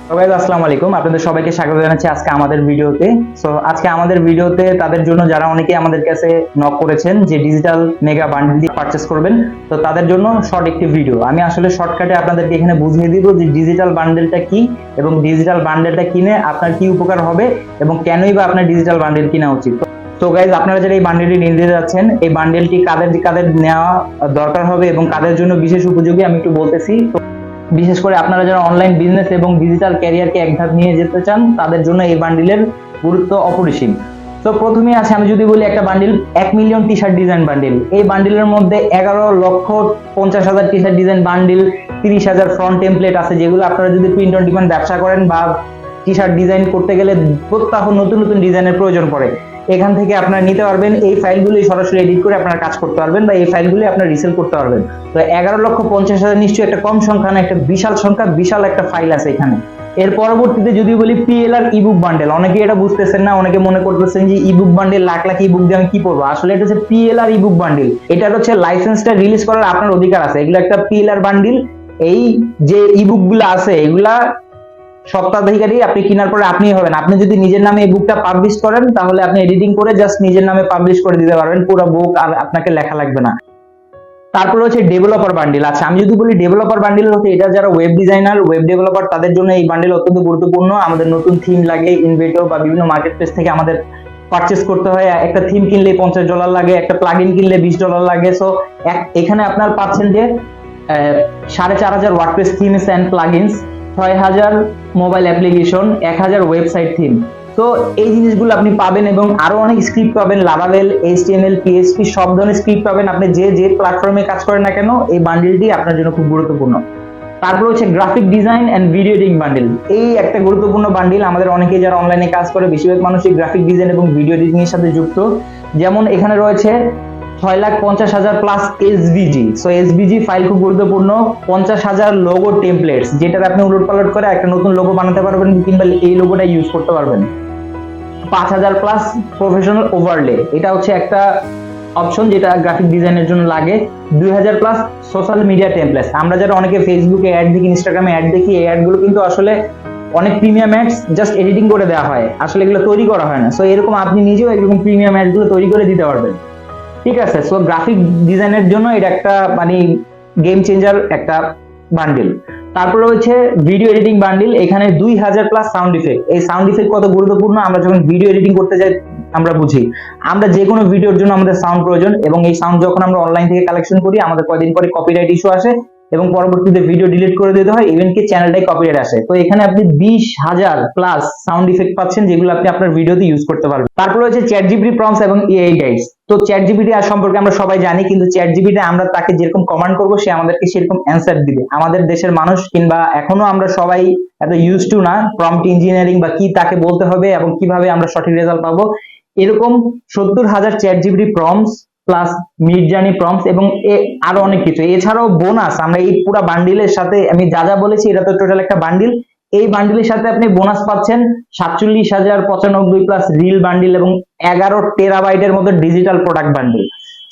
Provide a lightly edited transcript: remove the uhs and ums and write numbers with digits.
আসসালামু আলাইকুম, আপনাদের সবাইকে স্বাগত জানাচ্ছি আজকে আমাদের ভিডিওতে। আজকে আমাদের ভিডিওতে তাদের জন্য যারা অনেকে আমাদের কাছে নক করেছেন যে ডিজিটাল মেগা বান্ডেল দিয়ে পারচেজ করবেন, তো তাদের জন্য শর্ট একটি ভিডিও। আমি আসলে শর্টকাটে আপনাদেরকে এখানে বুঝিয়ে দিব যে ডিজিটাল বান্ডেলটা কি এবং ডিজিটাল বান্ডেলটা কিনে আপনার কি উপকার হবে এবং কেনই বা আপনার ডিজিটাল বান্ডেল কিনা উচিত। তো গাইজ, আপনারা যারা এই বান্ডেলটি নিতে যাচ্ছেন, এই বান্ডেলটি কাদের কাদের নেওয়া দরকার হবে এবং কাদের জন্য বিশেষ উপযোগী আমি একটু বলতেছি। বিশেষ করে আপনারা যারা অনলাইন বিজনেস এবং ডিজিটাল ক্যারিয়ারকে এক ধাপ নিয়ে যেতে চান, তাদের জন্য এই বান্ডিলের গুরুত্ব অপরিসীম। তো প্রথমে আছে, আমি যদি বলি একটা bundle 1 million T shirt design bundle. এই বান্ডিলের মধ্যে 11,50,000 T shirt design bundle, 30,000 front template আছে, যেগুলো আপনারা যদি প্রিন্ট অন ডিমান্ড ব্যবসা করেন বা টি শার্ট ডিজাইন করতে গেলে প্রত্যহ নতুন নতুন ডিজাইনের প্রয়োজন পড়ে, এখান থেকে আপনারা নিতে পারবেন। এই ফাইলগুলি সরাসরি এডিট করে আপনারা কাজ করতে পারবেন বা এই ফাইলগুলি আপনারা রিসেল করতে পারবেন। তো 11,50,000 নিশ্চয়ই একটা কম সংখ্যা না, একটা বিশাল সংখ্যা, বিশাল একটা ফাইল আছে এখানে। এর পরবর্তীতে যদি বলি পিএলআর ইবুক বান্ডেল, অনেকে এটা বুঝতেছেন না, অনেকে মনে করতেছেন যে ebook bundle lakh lakh ebook দিয়ে আমি কি করবো। আসলে এটা হচ্ছে পিএলআর ইবুক বান্ডেল। এটা হচ্ছে লাইসেন্সটা রিলিজ করার আপনার অধিকার আছে। এগুলো একটা পিএলআর বান্ডিল। এই যে ইবুক গুলো আছে, এগুলা সত্ত্বাধিকারী আপনি কেনার পরে আপনি হবেন। আপনি যদি নিজের নামে এই বুকটা পাবলিশ করেন, তাহলে আপনি এডিটিং করে জাস্ট নিজের নামে পাবলিশ করে দিতে পারবেন, পুরো বুক আর আপনাকে লেখা লাগবে না। তারপরে হচ্ছে ডেভেলপার বান্ডিল। আচ্ছা, আমি যদি বলি ডেভেলপার বান্ডিল হচ্ছে এটা যারা ওয়েব ডিজাইনার, ওয়েব ডেভেলপার, তাদের জন্য এই বান্ডিল অত্যন্ত গুরুত্বপূর্ণ। আমাদের নতুন থিম লাগে ইনভেটো বা বিভিন্ন মার্কেট প্লেস থেকে আমাদের পারচেস করতে হয়। একটা থিম কিনলে $50 লাগে, একটা প্লাগইন কিনলে $20 লাগে। সো এখানে আপনার পাচ্ছেন যে 4,500 WordPress themes and plugins, 6,000 mobile application, 1,000 website theme. তো এই জিনিসগুলো আপনি পাবেন এবং আরো অনেক স্ক্রিপ্ট পাবেন, লারাভেল, এইচটিএমএল, পিএইচপি, সব ধরনের স্ক্রিপ্ট পাবেন। আপনি যে প্ল্যাটফর্মে কাজ করেন না কেন, এই বান্ডিলটি আপনার জন্য খুব গুরুত্বপূর্ণ। তারপর হচ্ছে graphic design and video editing bundle. এই একটা গুরুত্বপূর্ণ বান্ডিল। আমাদের অনেকেই যারা অনলাইনে কাজ করে, বেশিরভাগ মানুষই গ্রাফিক ডিজাইন এবং ভিডিও এডিটিং এর সাথে যুক্ত। যেমন এখানে রয়েছে 6,50,000 plus SVG. So SVG file খুব গুরুত্বপূর্ণ। 50,000 লোগো টেমপ্লেটস, যেটার আপনি উলট পালট করে একটা নতুন লোগো বানাতে পারবেন কিংবা এই লোগোটা ইউজ করতে পারবেন। 5,000 প্লাস প্রফেশনাল ওভারলে, এটা হচ্ছে একটা অপশন যেটা গ্রাফিক ডিজাইনের জন্য লাগে। 2,000 প্লাস সোশ্যাল মিডিয়া টেমপ্লেটস। আমরা যারা অনেকে ফেসবুকে অ্যাড দেখি, ইনস্টাগ্রামে অ্যাড দেখি, এই অ্যাডগুলো কিন্তু আসলে অনেক প্রিমিয়াম অ্যাডস, জাস্ট এডিটিং করে দেওয়া হয়, আসলে এগুলো তৈরি করা হয় না। সো এরকম আপনি নিজেও এরকম প্রিমিয়াম অ্যাডগুলো তৈরি করে দিতে পারবেন। ঠিক আছে। সো গ্রাফিক ডিজাইনের জন্য এটা একটা মানে গেম চেঞ্জার একটা বান্ডিল। তারপরে হচ্ছে ভিডিও এডিটিং বান্ডিল। এখানে 2,000 প্লাস সাউন্ড ইফেক্ট। এই সাউন্ড ইফেক্ট কত গুরুত্বপূর্ণ আমরা যখন ভিডিও এডিটিং করতে যাই আমরা বুঝি। আমরা যে কোনো ভিডিওর জন্য আমাদের সাউন্ড প্রয়োজন এবং এই সাউন্ড যখন আমরা অনলাইন থেকে কালেকশন করি, আমাদের কয়েকদিন পরে কপিরাইট ইস্যু আসে এবং পরবর্তীতে ভিডিও ডিলিট করে দিতে হয়, ইভেন কি চ্যানেলটাই কপিরাইট আসে। তো এখানে আপনি 20,000 প্লাস সাউন্ড ইফেক্ট পাচ্ছেন, যেগুলো আপনি আপনার ভিডিওতে ইউজ করতে পারবেন। তারপরে হচ্ছে চ্যাট জিপিটি প্রম্পটস এবং এআই গাইডস। তো চ্যাট জিপিটি সম্পর্কে আমরা সবাই জানি, কিন্তু চ্যাট জিপিটি আমরা তাকে যেরকম কমান্ড করবো, সে আমাদেরকে সেরকম অ্যান্সার দিবে। আমাদের দেশের মানুষ কিংবা এখনো আমরা সবাই এত ইউজ টু না প্রম্পট ইঞ্জিনিয়ারিং বা কি তাকে বলতে হবে এবং কিভাবে আমরা সঠিক রেজাল্ট পাবো। এরকম 70,000 chat GPT prompts plus Midjourney prompts এবং আরো অনেক কিছু। এছাড়াও বোনাস আমরা এই পুরো বান্ডিলের সাথে, আমি যা যা বলেছি এটা তো টোটাল একটা বান্ডিল। এই বান্ডিলের সাথে আপনি বোনাস পাচ্ছেন 47,095 প্লাস রিল বান্ডিল এবং 11 টেরাবাইটের মতো ডিজিটাল প্রোডাক্ট বান্ডিল।